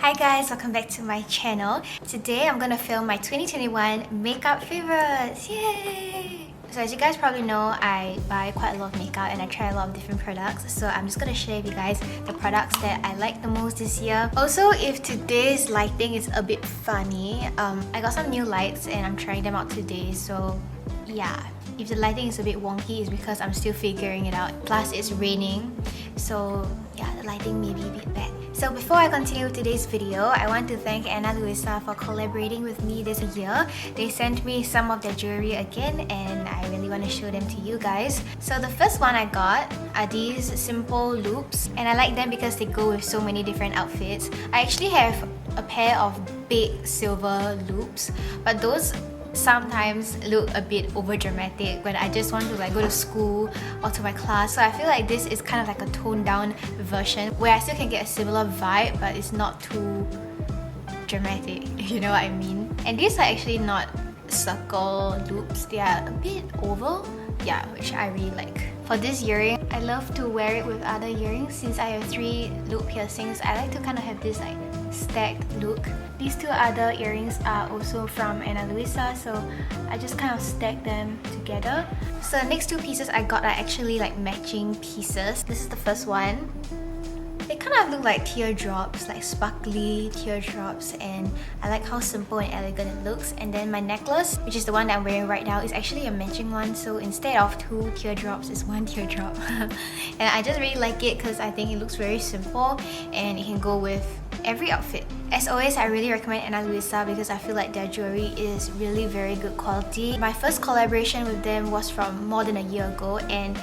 Hi guys, welcome back to my channel. Today I'm gonna film my 2021 makeup favorites. Yay! So as you guys probably know, I buy quite a lot of makeup and I try a lot of different products. So I'm just gonna share with you guys the products that I like the most this year. Also, if today's lighting is a bit funny, I got some new lights and I'm trying them out today. So yeah, if the lighting is a bit wonky, it's because I'm still figuring it out. Plus it's raining, so yeah, the lighting may be a bit bad. So before I continue today's video, I want to thank Ana Luisa for collaborating with me this year. They sent me some of their jewelry again and I really want to show them to you guys. So the first one I got are these simple loops, and I like them because they go with so many different outfits. I actually have a pair of big silver loops, but those sometimes look a bit over dramatic when I just want to like go to school or to my class. So I feel like this is kind of like a toned down version where I still can get a similar vibe, but it's not too dramatic, if you know what I mean. And these are actually not circle loops, they are a bit oval, yeah, which I really like. For this earring, I love to wear it with other earrings. Since I have 3 loop piercings, I like to kind of have this like stacked look. These 2 other earrings are also from Ana Luisa, so I just kind of stack them together. So the next 2 pieces I got are actually like matching pieces. This is the first one. They kind of look like teardrops, like sparkly teardrops, and I like how simple and elegant it looks. And then my necklace, which is the one that I'm wearing right now, is actually a matching one, so instead of 2 teardrops, it's 1 teardrop. And I just really like it because I think it looks very simple and it can go with every outfit. As always, I really recommend Ana Luisa because I feel like their jewelry is really very good quality. My first collaboration with them was from more than a year ago, and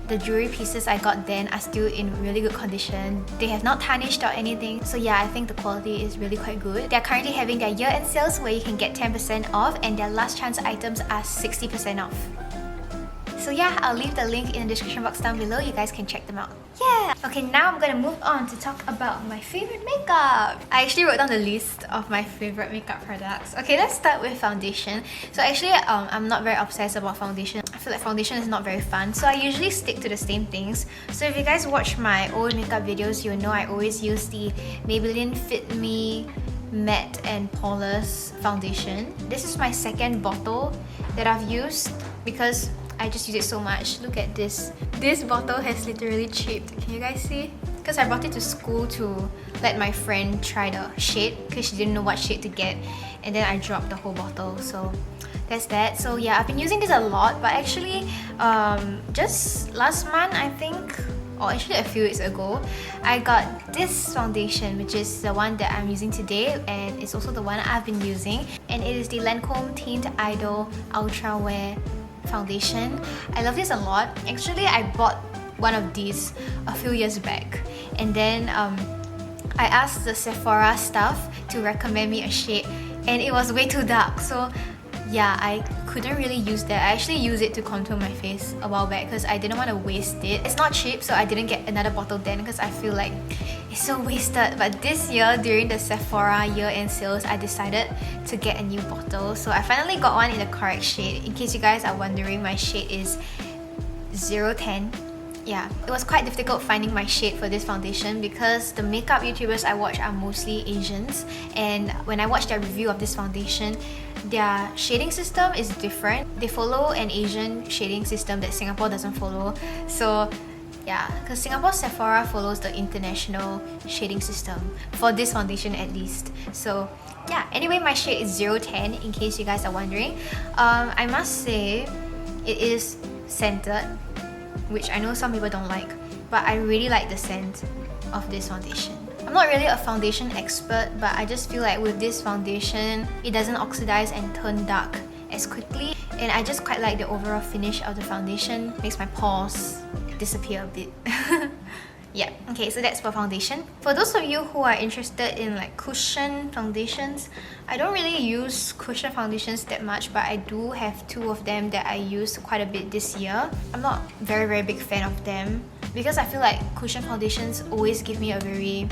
the jewelry pieces I got then are still in really good condition. They have not tarnished or anything. So yeah, I think the quality is really quite good. They're currently having their year-end sales where you can get 10% off, and their last chance items are 60% off. So yeah, I'll leave the link in the description box down below. You guys can check them out. Yeah! Okay, now I'm gonna move on to talk about my favorite makeup. I actually wrote down the list of my favorite makeup products. Okay, let's start with foundation. So actually, I'm not very obsessed about foundation. I feel like foundation is not very fun, so I usually stick to the same things. So if you guys watch my old makeup videos, you'll know I always use the Maybelline Fit Me Matte and Poreless foundation. This is my second bottle that I've used because I just use it so much. Look at this. This bottle has literally chipped. Can you guys see? Because I brought it to school to let my friend try the shade because she didn't know what shade to get, and then I dropped the whole bottle. So that's that. So yeah, I've been using this a lot, but actually just last month I think, or actually a few weeks ago, I got this foundation, which is the one that I'm using today, and it's also the one I've been using, and it is the Lancome Teint Idole Ultra Wear foundation. I love this a lot. Actually, I bought one of these a few years back, and then I asked the Sephora staff to recommend me a shade, and it was way too dark. So yeah, I couldn't really use that. I actually used it to contour my face a while back because I didn't want to waste it. It's not cheap, so I didn't get another bottle then because I feel like it's so wasted. But this year, during the Sephora year-end sales, I decided to get a new bottle. So I finally got one in the correct shade. In case you guys are wondering, my shade is 010. Yeah, it was quite difficult finding my shade for this foundation because the makeup YouTubers I watch are mostly Asians, and when I watched their review of this foundation, their shading system is different. They follow an Asian shading system that Singapore doesn't follow. So yeah, because Singapore Sephora follows the international shading system for this foundation at least. So yeah, anyway, my shade is 010 in case you guys are wondering. I must say it is scented, which I know some people don't like, but I really like the scent of this foundation. I'm not really a foundation expert, but I just feel like with this foundation, it doesn't oxidize and turn dark as quickly, and I just quite like the overall finish of the foundation. Makes my pores disappear a bit. Yeah, okay, so that's for foundation. For those of you who are interested in like cushion foundations, I don't really use cushion foundations that much, but I do have 2 of them that I used quite a bit this year. I'm not very big fan of them because I feel like cushion foundations always give me a very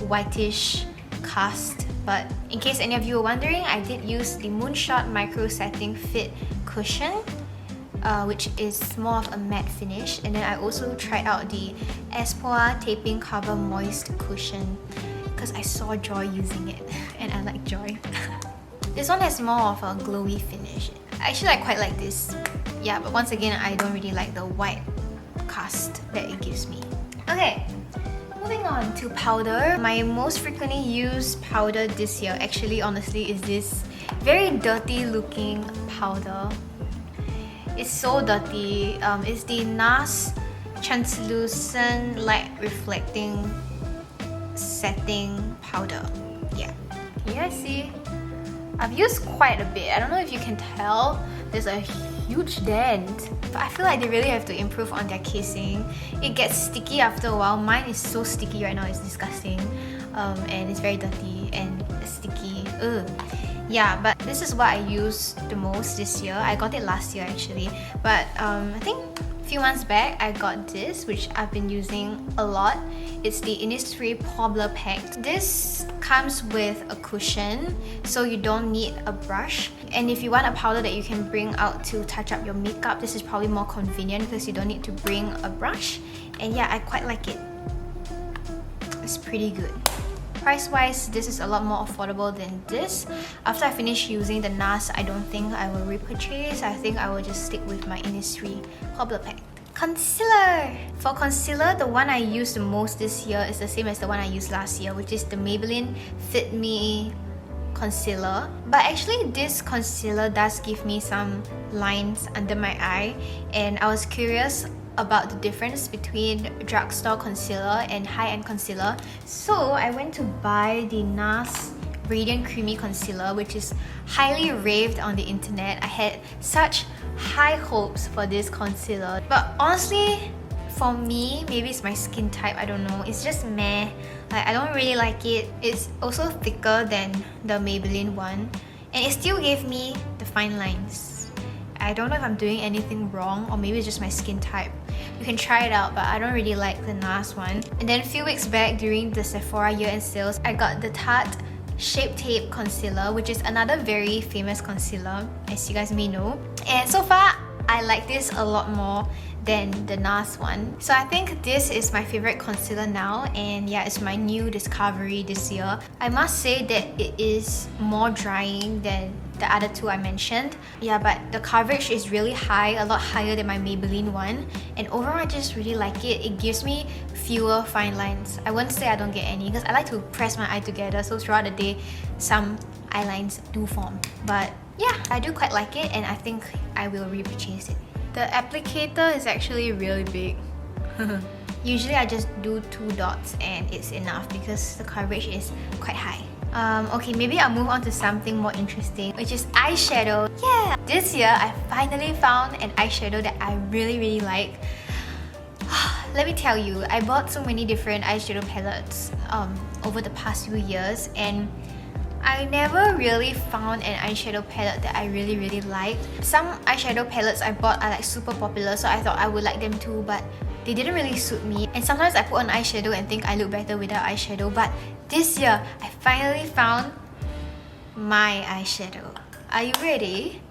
whitish cast. But in case any of you are wondering, I did use the Moonshot Micro Setting Fit Cushion, which is more of a matte finish, and then I also tried out the espoir Taping Cover Moist Cushion. because I saw Joy using it and I like Joy. This one has more of a glowy finish. Actually, I quite like this. Yeah, but once again, I don't really like the white cast that it gives me. Okay, moving on to powder. My most frequently used powder this year, actually, honestly, is this very dirty looking powder. It's so dirty. It's the NARS translucent light reflecting setting powder. Yeah, can you guys see? I've used quite a bit. I don't know if you can tell, there's a huge dent, but I feel like they really have to improve on their casing. It gets sticky after a while. Mine is so sticky right now, it's disgusting. And it's very dirty and sticky. Ugh. Yeah, but this is what I use the most this year. I got it last year actually, but I think a few months back I got this, which I've been using a lot. It's the Innisfree pact. This comes with a cushion, so you don't need a brush. And if you want a powder that you can bring out to touch up your makeup, this is probably more convenient because you don't need to bring a brush. And yeah, I quite like it. It's pretty good. Price-wise, this is a lot more affordable than this. After I finish using the NARS, I don't think I will repurchase. I think I will just stick with my Innisfree pact. Concealer! For concealer, the one I use the most this year is the same as the one I used last year, which is the Maybelline Fit Me concealer. But actually, this concealer does give me some lines under my eye, and I was curious about the difference between drugstore concealer and high-end concealer. So I went to buy the NARS Radiant Creamy Concealer, which is highly raved on the internet. I had such high hopes for this concealer, but honestly, for me, maybe it's my skin type, I don't know, it's just meh. Like, I don't really like it. It's also thicker than the Maybelline one, and it still gave me the fine lines. I don't know if I'm doing anything wrong, or maybe it's just my skin type. You can try it out, but I don't really like the NARS one. And then a few weeks back during the Sephora year-end sales, I got the Tarte Shape Tape Concealer, which is another very famous concealer, as you guys may know. And so far, I like this a lot more than the NARS one. So I think this is my favorite concealer now, and yeah, it's my new discovery this year. I must say that it is more drying than the other two I mentioned. Yeah, but the coverage is really high, a lot higher than my Maybelline one. And overall, I just really like it. It gives me fewer fine lines. I wouldn't say I don't get any because I like to press my eye together, so throughout the day, some eye lines do form. But yeah, I do quite like it, and I think I will repurchase it. The applicator is actually really big. Usually I just do 2 dots and it's enough because the coverage is quite high. Okay, maybe I'll move on to something more interesting, which is eyeshadow. Yeah! This year, I finally found an eyeshadow that I really like. Let me tell you, I bought so many different eyeshadow palettes over the past few years, and I never really found an eyeshadow palette that I really liked. Some eyeshadow palettes I bought are like super popular, so I thought I would like them too, but they didn't really suit me. And sometimes I put on eyeshadow and think I look better without eyeshadow, but this year, I finally found my eyeshadow. Are you ready?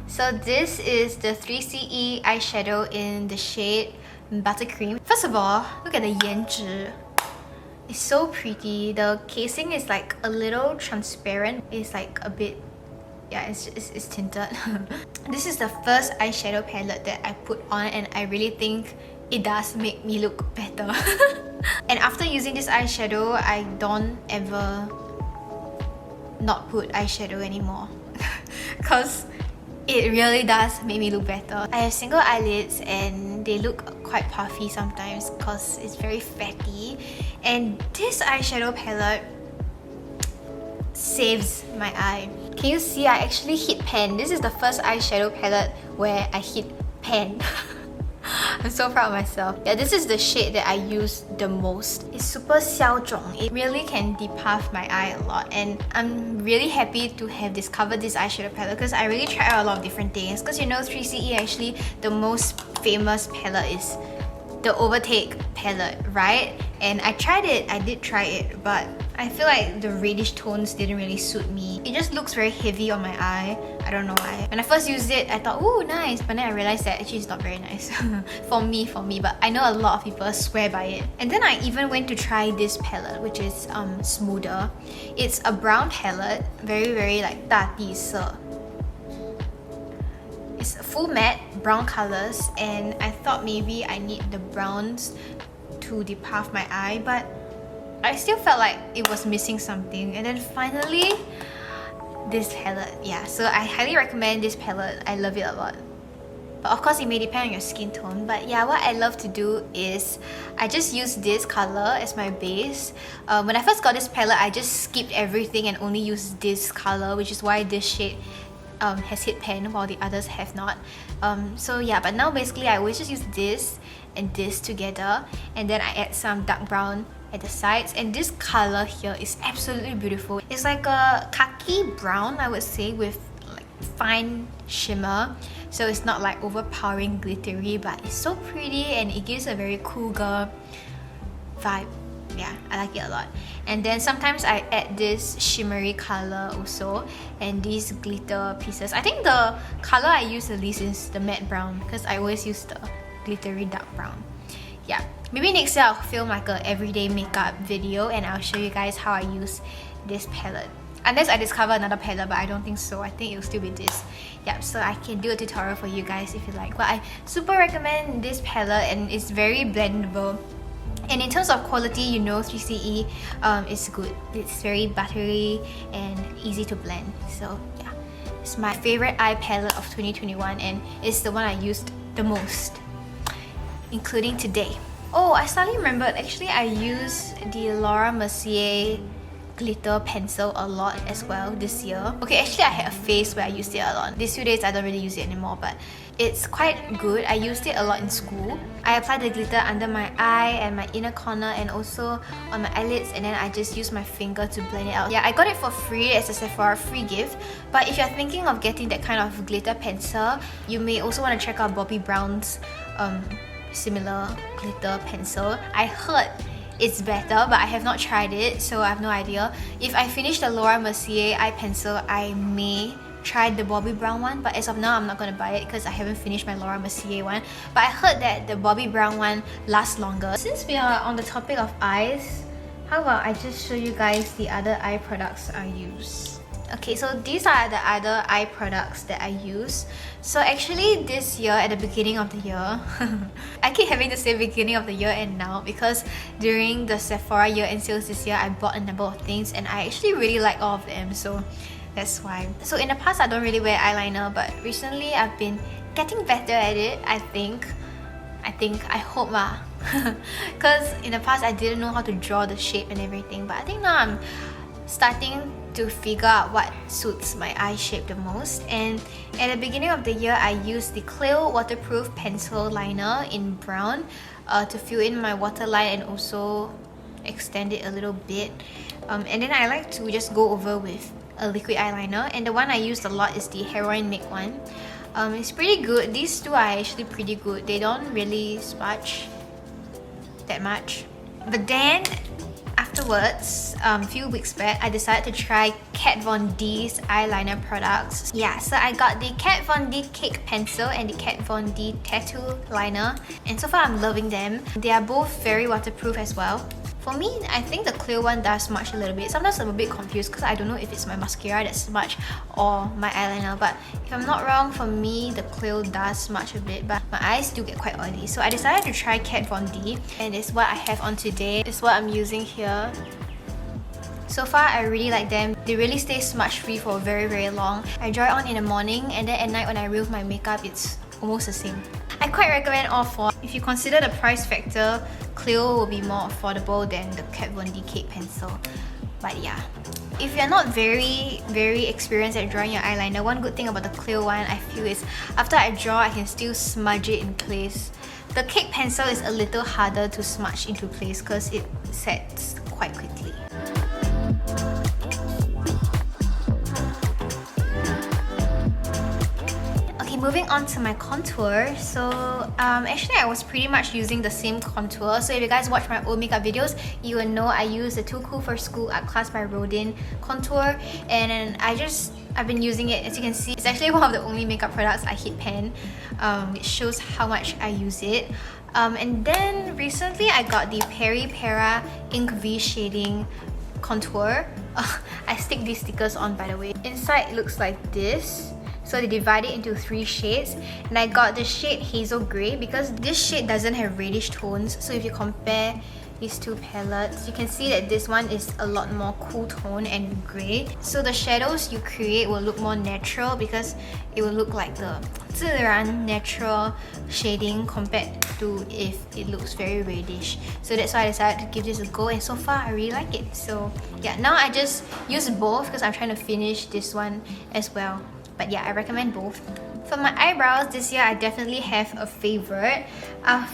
So this is the 3CE eyeshadow in the shade Buttercream. First of all, look at the 颜值. It's so pretty. The casing is like a little transparent. It's like a bit, yeah, it's tinted. This is the first eyeshadow palette that I put on, and I really think it does make me look better. And after using this eyeshadow, I don't ever not put eyeshadow anymore because it really does make me look better. I have single eyelids and they look quite puffy sometimes because it's very fatty, and this eyeshadow palette saves my eye. Can you see I actually hit pan? This is the first eyeshadow palette where I hit pan. I'm so proud of myself. Yeah, this is the shade that I use the most. It's super 消肿. It really can depuff my eye a lot, and I'm really happy to have discovered this eyeshadow palette because I really tried out a lot of different things. Because you know, 3CE actually, the most famous palette is the Overtake palette, right? And I tried it, I did try it, but I feel like the reddish tones didn't really suit me. It just looks very heavy on my eye. I don't know why. When I first used it, I thought, ooh, nice, but then I realized that actually it's not very nice for me, but I know a lot of people swear by it. And then I even went to try this palette, which is smoother. It's a brown palette, very like 大地色. It's full matte brown colors, and I thought maybe I need the browns to depart my eye, but I still felt like it was missing something. And then finally, this palette. Yeah, so I highly recommend this palette. I love it a lot. But of course, it may depend on your skin tone. But yeah, what I love to do is I just use this color as my base. When I first got this palette, I just skipped everything and only used this color, which is why this shade has hit pan while the others have not. So yeah, but now basically I always just use this and this together, and then I add some dark brown at the sides, and this color here is absolutely beautiful. It's like a khaki brown, I would say, with like fine shimmer, so it's not like overpowering glittery, but it's so pretty and it gives a very cool girl vibe. Yeah, I like it a lot. And then sometimes I add this shimmery color also, and these glitter pieces. I think the color I use the least is the matte brown, because I always use the glittery dark brown. Yeah, maybe next year I'll film like a everyday makeup video and I'll show you guys how I use this palette. Unless I discover another palette, but I don't think so. I think it'll still be this. Yeah, so I can do a tutorial for you guys if you like. But I super recommend this palette, and it's very blendable. And in terms of quality, you know 3CE is good. It's very buttery and easy to blend. So yeah, it's my favorite eye palette of 2021, and it's the one I used the most, including today. Oh, I suddenly remembered, actually I used the Laura Mercier glitter pencil a lot as well this year. Okay, actually I had a phase where I used it a lot. These few days I don't really use it anymore, but it's quite good. I used it a lot in school. I applied the glitter under my eye and my inner corner and also on my eyelids, and then I just use my finger to blend it out. Yeah, I got it for free as a Sephora free gift, but if you're thinking of getting that kind of glitter pencil, you may also want to check out Bobbi Brown's similar glitter pencil. I heard it's better, but I have not tried it, so I have no idea. If I finish the Laura Mercier eye pencil, I may try the Bobbi Brown one, but as of now I'm not gonna buy it because I haven't finished my Laura Mercier one. But I heard that the Bobbi Brown one lasts longer. Since we are on the topic of eyes, how about I just show you guys the other eye products I use. Okay, so these are the other eye products that I use. So actually this year, at the beginning of the year, I keep having to say beginning of the year and now, because during the Sephora year-end sales this year, I bought a number of things and I actually really like all of them, so that's why. So in the past, I don't really wear eyeliner, but recently I've been getting better at it, I hope lah. Because in the past, I didn't know how to draw the shape and everything, but I think now I'm starting to figure out what suits my eye shape the most. And at the beginning of the year, I used the Cleo waterproof pencil liner in brown to fill in my waterline and also extend it a little bit. And then I like to just go over with a liquid eyeliner, and the one I used a lot is the Heroine Make one. It's pretty good. These two are actually pretty good. They don't really smudge that much. But then afterwards, a few weeks back, I decided to try Kat Von D's eyeliner products. Yeah, so I got the Kat Von D Cake Pencil and the Kat Von D Tattoo Liner, and so far I'm loving them. They are both very waterproof as well. For me, I think the Clear one does smudge a little bit. Sometimes I'm a bit confused because I don't know if it's my mascara that smudge or my eyeliner, but if I'm not wrong, for me, the Clear does smudge a bit, but my eyes do get quite oily. So I decided to try Kat Von D, and it's what I have on today. It's what I'm using here. So far, I really like them. They really stay smudge free for very long. I dry on in the morning, and then at night when I remove my makeup, it's almost the same. I quite recommend all four. If you consider the price factor, Cleo will be more affordable than the Kat Von D Cake Pencil. But yeah, if you're not very experienced at drawing your eyeliner, one good thing about the Cleo one I feel is after I draw, I can still smudge it in place. The Cake Pencil is a little harder to smudge into place because it sets quite quickly. moving on to my contour. So actually I was pretty much using the same contour. So if you guys watch my old makeup videos, you will know I use the Too Cool for School Art Class by Rodin contour, and I've been using it. As you can see, it's actually one of the only makeup products I hit pan, which shows how much I use it. And then recently I got the Para Ink V shading contour. I stick these stickers on, by the way. Inside it looks like this. So they divide it into 3 shades, and I got the shade Hazel Grey because this shade doesn't have reddish tones. So if you compare these two palettes, you can see that this one is a lot more cool tone and grey. So the shadows you create will look more natural because it will look like the 自然 natural shading compared to if it looks very reddish. So that's why I decided to give this a go, and so far I really like it. So yeah, now I just use both because I'm trying to finish this one as well. But yeah, I recommend both. For my eyebrows this year, I definitely have a favorite. I've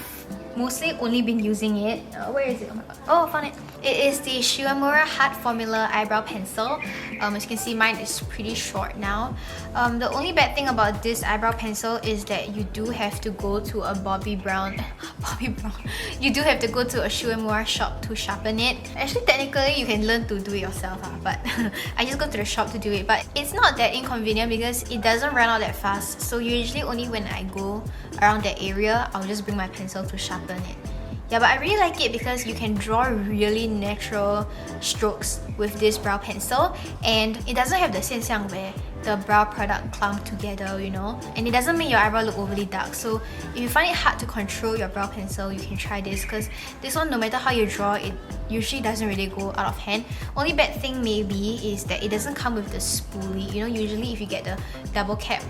mostly only been using it. Where is it? Oh my god. Oh, I found it. It is the Shiomura Heart Formula Eyebrow Pencil. As you can see, mine is pretty short now. The only bad thing about this eyebrow pencil is that you do have to go to a Bobbi Brown. You do have to go to a Shiomura shop to sharpen it. Actually, technically, you can learn to do it yourself, but I just go to the shop to do it. But it's not that inconvenient because it doesn't run out that fast. So usually only when I go around that area, I'll just bring my pencil to sharpen it. Yeah, but I really like it because you can draw really natural strokes with this brow pencil, and it doesn't have the 现象 where the brow product clump together, you know, and it doesn't make your eyebrow look overly dark. So if you find it hard to control your brow pencil, you can try this because this one, no matter how you draw, it usually doesn't really go out of hand. Only bad thing maybe is that it doesn't come with the spoolie. You know, usually if you get the double cap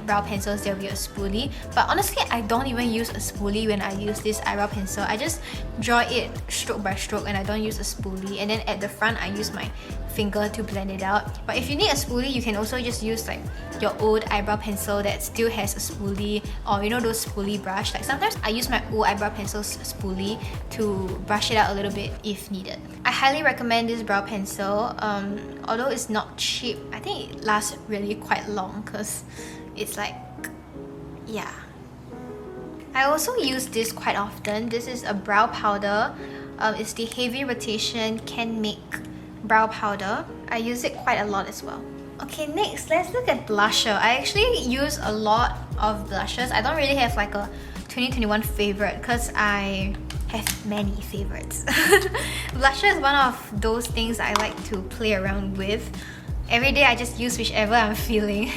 brow pencils, there'll be a spoolie, but honestly I don't even use a spoolie when I use this eyebrow pencil. I just draw it stroke by stroke and I don't use a spoolie, and then at the front I use my finger to blend it out. But if you need a spoolie, you can also just use like your old eyebrow pencil that still has a spoolie, or you know, those spoolie brush. Like sometimes I use my old eyebrow pencil's spoolie to brush it out a little bit if needed. I highly recommend this brow pencil. Although it's not cheap, I think it lasts really quite long because it's like, yeah. I also use this quite often. This is a brow powder. It's the Heavy Rotation Can Make brow powder. I use it quite a lot as well. Okay, next let's look at blusher. I actually use a lot of blushes. I don't really have like a 2021 favorite because I have many favorites. Blusher is one of those things I like to play around with. Every day I just use whichever I'm feeling.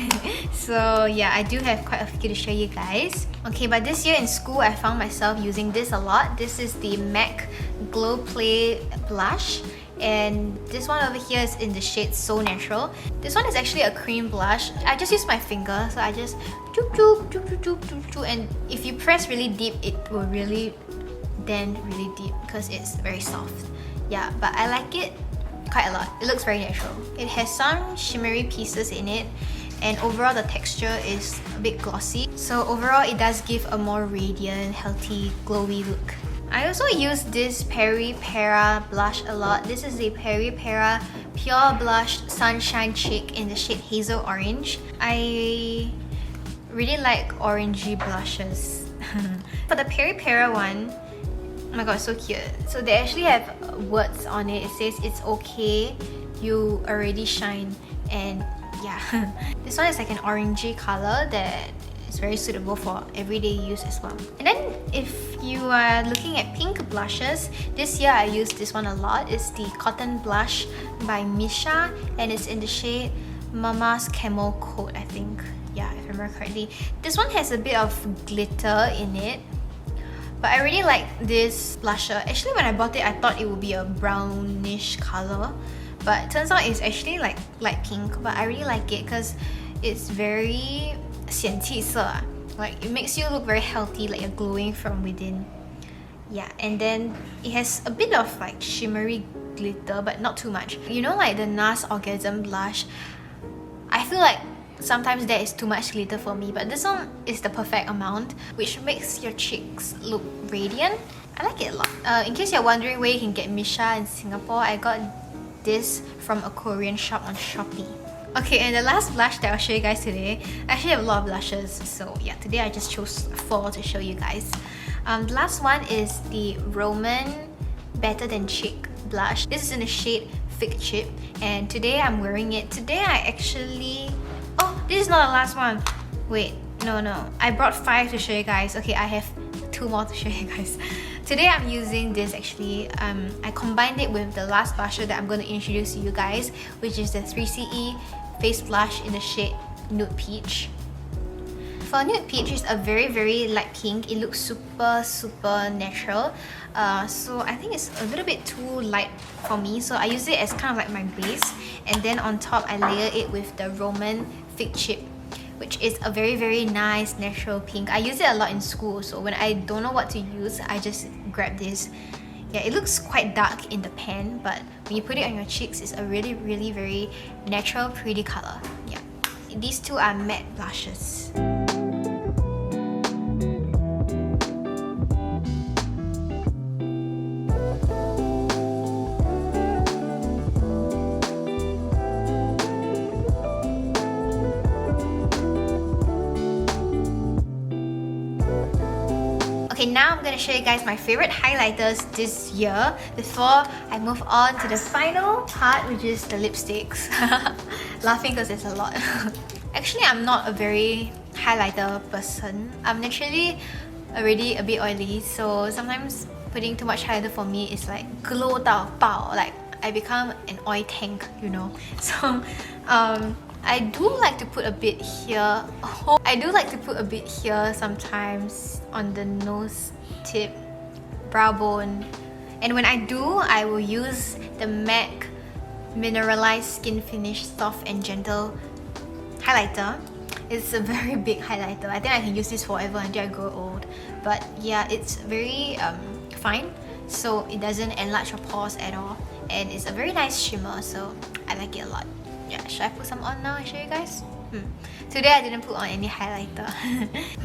So yeah, I do have quite a few to show you guys. Okay, but this year in school I found myself using this a lot. This is the MAC Glow Play Blush, and this one over here is in the shade So Natural. This one is actually a cream blush. I just use my finger, so I just choop choop choop choop choop choop, and if you press really deep, it will really dent really deep because it's very soft. Yeah, but I like it quite a lot. It looks very natural. It has some shimmery pieces in it, and overall the texture is a bit glossy. So overall it does give a more radiant, healthy, glowy look. I also use this Para blush a lot. This is the Para Pure Blush Sunshine Chick in the shade Hazel Orange. I really like orangey blushes. For the Para one, oh my god, so cute. So they actually have words on it. It says it's okay, you already shine, and yeah. This one is like an orangey color that is very suitable for everyday use as well. And then if you are looking at pink blushes, this year I use this one a lot. It's the Cotton Blush by Misha, and it's in the shade Mama's Camel Coat, I think. Yeah, if I remember correctly. This one has a bit of glitter in it, but I really like this blusher. Actually, when I bought it, I thought it would be a brownish color, but it turns out it's actually like light pink. But I really like it because it's very 显气色. Like it makes you look very healthy, like you're glowing from within. Yeah, and then it has a bit of like shimmery glitter, but not too much. You know, like the NARS Orgasm blush, I feel like sometimes that is too much glitter for me, but this one is the perfect amount, which makes your cheeks look radiant. I like it a lot. In case you're wondering where you can get Misha in Singapore, I got this from a Korean shop on Shopee. Okay, and the last blush that I'll show you guys today, I actually have a lot of blushes, so yeah, today I just chose 4 to show you guys. The last one is the Roman Better Than Chic blush. This is in the shade Fig Chip, and today I'm wearing it. Today I actually... Oh, this is not the last one. Wait, no. I brought 5 to show you guys. Okay, I have 2 more to show you guys. Today I'm using this actually. I combined it with the last blusher that I'm going to introduce to you guys, which is the 3CE face blush in the shade Nude Peach. For Nude Peach, it's a very light pink. It looks super natural. So I think it's a little bit too light for me. So I use it as kind of like my base. And then on top, I layer it with the Roman Fig Chip, which is a very nice natural pink. I use it a lot in school, so when I don't know what to use, I just grab this. Yeah, it looks quite dark in the pan, but when you put it on your cheeks, it's a really very natural, pretty color. Yeah, these 2 are matte blushes. Okay, now I'm gonna show you guys my favorite highlighters this year before I move on to the final part, which is the lipsticks. Laughing because there's a lot. Actually, I'm not a very highlighter person. I'm naturally already a bit oily, so sometimes putting too much highlighter for me is like glow到爆, like I become an oil tank, you know. So I do like to put a bit here. I do like to put a bit here sometimes on the nose tip, brow bone. And when I do, I will use the MAC Mineralized Skin Finish Soft and Gentle highlighter. It's a very big highlighter. I think I can use this forever until I grow old. But yeah, it's very fine, so it doesn't enlarge your pores at all. And it's a very nice shimmer, so I like it a lot. Yeah, should I put some on now and show you guys? Today I didn't put on any highlighter.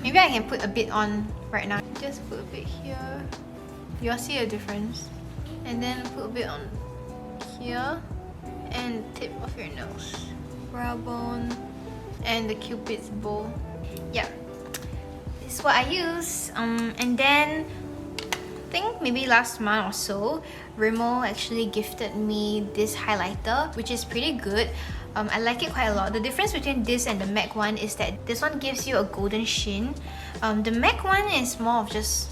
Maybe I can put a bit on right now. Just put a bit here. You'll see a difference. And then put a bit on here and tip of your nose, brow bone, and the cupid's bow. Yeah, this is what I use. And then I think maybe last month or so, Rimmel actually gifted me this highlighter, which is pretty good. I like it quite a lot. The difference between this and the MAC one is that this one gives you a golden sheen. The MAC one is more of just,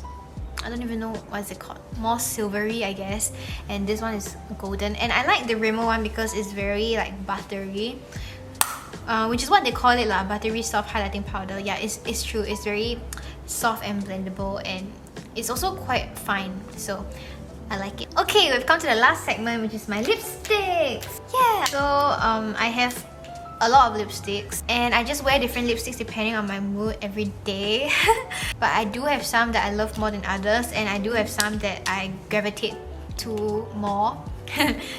I don't even know what is it called, more silvery I guess, and this one is golden. And I like the Rimmel one because it's very like buttery, which is what they call it lah, buttery soft highlighting powder. Yeah, it's true, it's very soft and blendable, and it's also quite fine, so I like it. Okay, we've come to the last segment, which is my lipsticks. Yeah, so I have a lot of lipsticks, and I just wear different lipsticks depending on my mood every day. But I do have some that I love more than others, and I do have some that I gravitate to more.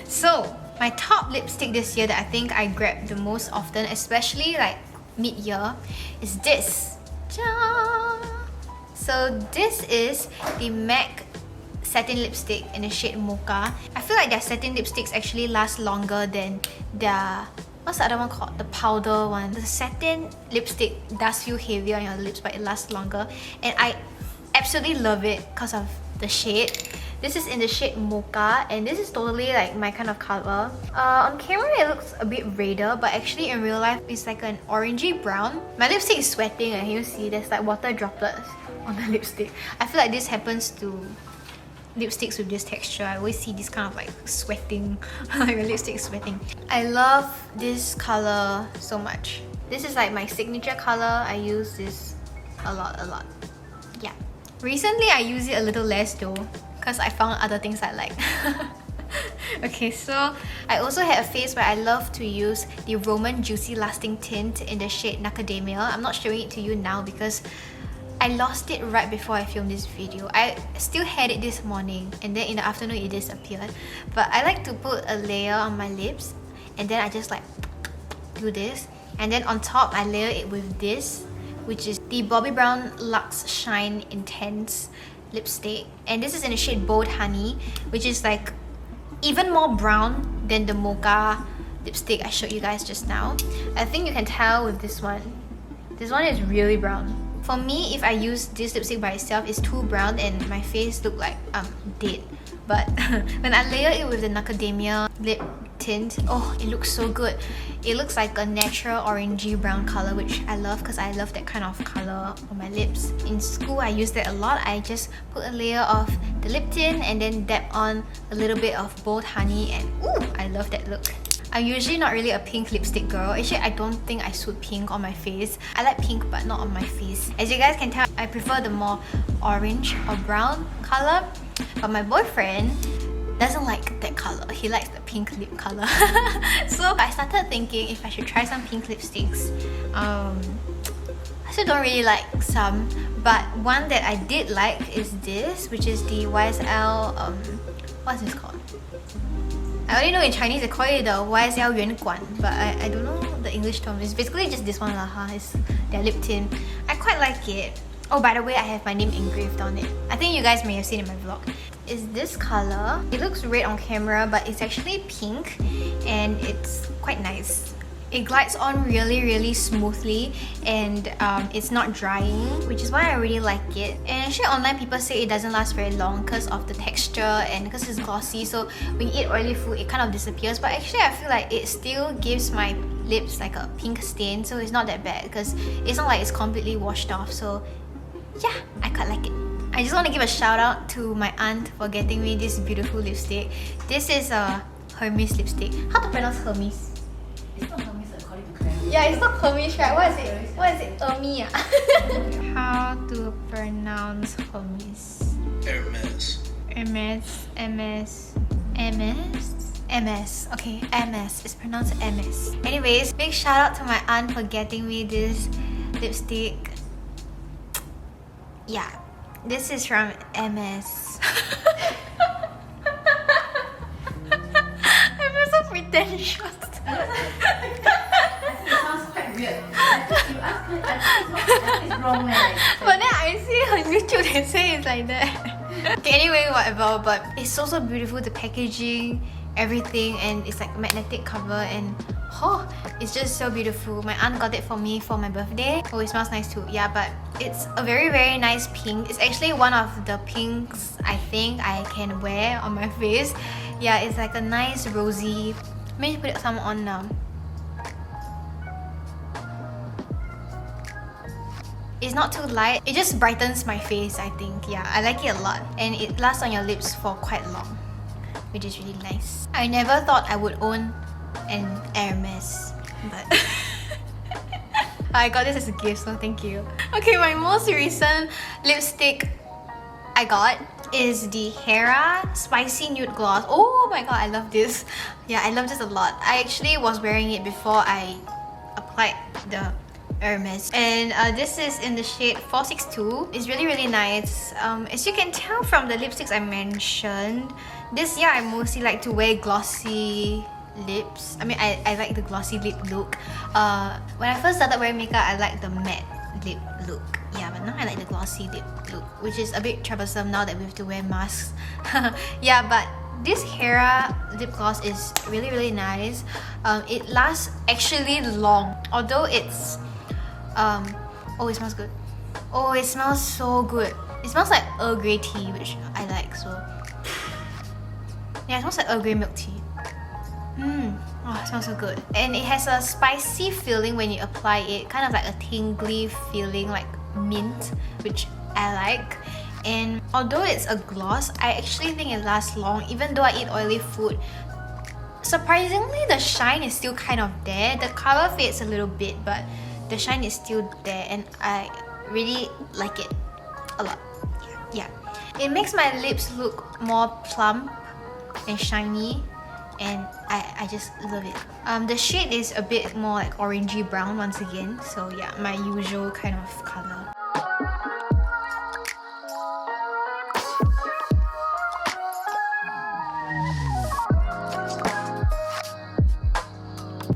So my top lipstick this year that I think I grab the most often, especially like mid-year, is this. So this is the MAC satin lipstick in the shade Mocha. I feel like their satin lipsticks actually last longer than their, what's the other one called? The powder one. The satin lipstick does feel heavier on your lips, but it lasts longer. And I absolutely love it because of the shade. This is in the shade Mocha, and this is totally like my kind of color. On camera it looks a bit redder, but actually in real life it's like an orangey brown. My lipstick is sweating, and you see there's like water droplets on the lipstick. I feel like this happens to lipsticks with this texture. I always see this kind of like sweating, like the lipstick is sweating. I love this color so much. This is like my signature color. I use this a lot. Yeah. Recently I use it a little less though, because I found other things I like. Okay, so I also had a phase where I love to use the Roman Juicy Lasting Tint in the shade Macadamia. I'm not showing it to you now because I lost it right before I filmed this video. I still had it this morning, and then in the afternoon it disappeared. But I like to put a layer on my lips, and then I just like do this, and then on top I layer it with this, which is the Bobbi Brown Luxe Shine Intense lipstick, and this is in the shade Bold Honey, which is like even more brown than the Mocha lipstick I showed you guys just now. I think you can tell with this one. This one is really brown. For me, if I use this lipstick by itself, it's too brown and my face look like dead. But when I layer it with the macadamia lip tint, oh, it looks so good. It looks like a natural orangey brown color, which I love because I love that kind of color on my lips. In school, I use that a lot. I just put a layer of the lip tint and then dab on a little bit of bold honey, and ooh, I love that look. I'm usually not really a pink lipstick girl. Actually, I don't think I suit pink on my face. I like pink but not on my face. As you guys can tell, I prefer the more orange or brown color. But my boyfriend doesn't like that color. He likes the pink lip color. So I started thinking if I should try some pink lipsticks. I still don't really like some, but one that I did like is this, which is the YSL, what's this called? I only know in Chinese they call it the YSL 圆管, but I don't know the English term. It's basically just this one lah, it's their lip tint. I quite like it. Oh, by the way, I have my name engraved on it. I think you guys may have seen in my vlog. It's this color. It looks red on camera, but it's actually pink and it's quite nice. It glides on really smoothly, and it's not drying, which is why I really like it. And actually online people say it doesn't last very long because of the texture and because it's glossy, so when you eat oily food it kind of disappears. But actually I feel like it still gives my lips like a pink stain, so it's not that bad because it's not like it's completely washed off. So yeah, I quite like it. I just want to give a shout out to my aunt for getting me this beautiful lipstick. This is a Hermes lipstick. How to pronounce Hermes? It's not Hermes according to Claire. Yeah, it's not Hermes, right? What is it? What is it? Hermes. How to pronounce Hermes? MS. Okay, MS. It's pronounced MS. Anyways, big shout out to my aunt for getting me this lipstick. Yeah, this is from MS. I feel so pretentious. I think it sounds quite weird. You ask me, I think it's wrong, man. But then I see on YouTube they say it's like that. Okay, anyway, whatever. But it's so beautiful, the packaging, everything, and it's like magnetic cover, and oh, it's just so beautiful. My aunt got it for me for my birthday. Oh, it smells nice too. Yeah, but it's a very nice pink. It's actually one of the pinks I think I can wear on my face. Yeah, it's like a nice rosy. Let me put some on now. It's not too light. It just brightens my face, I think. Yeah, I like it a lot. And it lasts on your lips for quite long, which is really nice. I never thought I would own an Hermes, but I got this as a gift, so thank you. Okay, my most recent lipstick I got is the Hera Spicy Nude Gloss. Oh my god, I love this. Yeah, I love this a lot. I actually was wearing it before I applied the Hermes, and this is in the shade 462. It's really nice. As you can tell from the lipsticks I mentioned, this year I mostly like to wear glossy lips. I mean, I like the glossy lip look. When I first started wearing makeup, I liked the matte lip look. Yeah, but now I like the glossy lip look, which is a bit troublesome now that we have to wear masks. Yeah, but this Hera lip gloss is really nice. It lasts actually long, although it's oh, it smells good. Oh, it smells so good. It smells like Earl Grey tea, which I like, so yeah, it smells like Earl Grey milk tea. Oh, it smells so good. And it has a spicy feeling when you apply it, kind of like a tingly feeling, like mint, which I like. And although it's a gloss, I actually think it lasts long, even though I eat oily food. Surprisingly, the shine is still kind of there. The color fades a little bit, but the shine is still there, and I really like it a lot. Yeah. It makes my lips look more plump and shiny, and I just love it. The shade is a bit more like orangey brown once again, so yeah, my usual kind of color.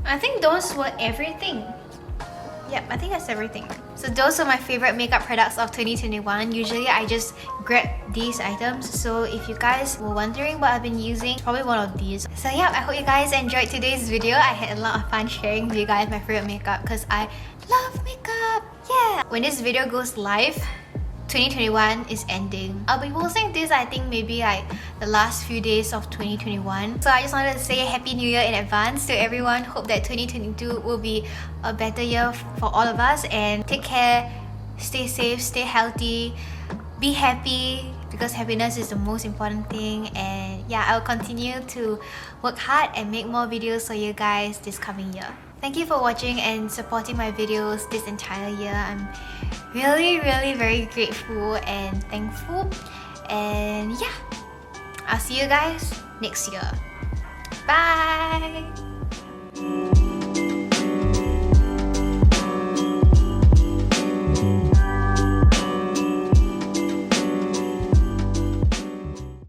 I think those were everything. Yep, I think that's everything. So those are my favorite makeup products of 2021. Usually I just grab these items. So if you guys were wondering what I've been using, it's probably one of these. So yeah, I hope you guys enjoyed today's video. I had a lot of fun sharing with you guys my favorite makeup because I love makeup. Yeah. When this video goes live, 2021 is ending. I'll be posting this I think maybe like the last few days of 2021. So I just wanted to say Happy New Year in advance to everyone. Hope that 2022 will be a better year for all of us, and take care, stay safe, stay healthy, be happy because happiness is the most important thing. And yeah, I'll continue to work hard and make more videos for you guys this coming year. Thank you for watching and supporting my videos this entire year. I'm really very grateful and thankful. And yeah, I'll see you guys next year. Bye!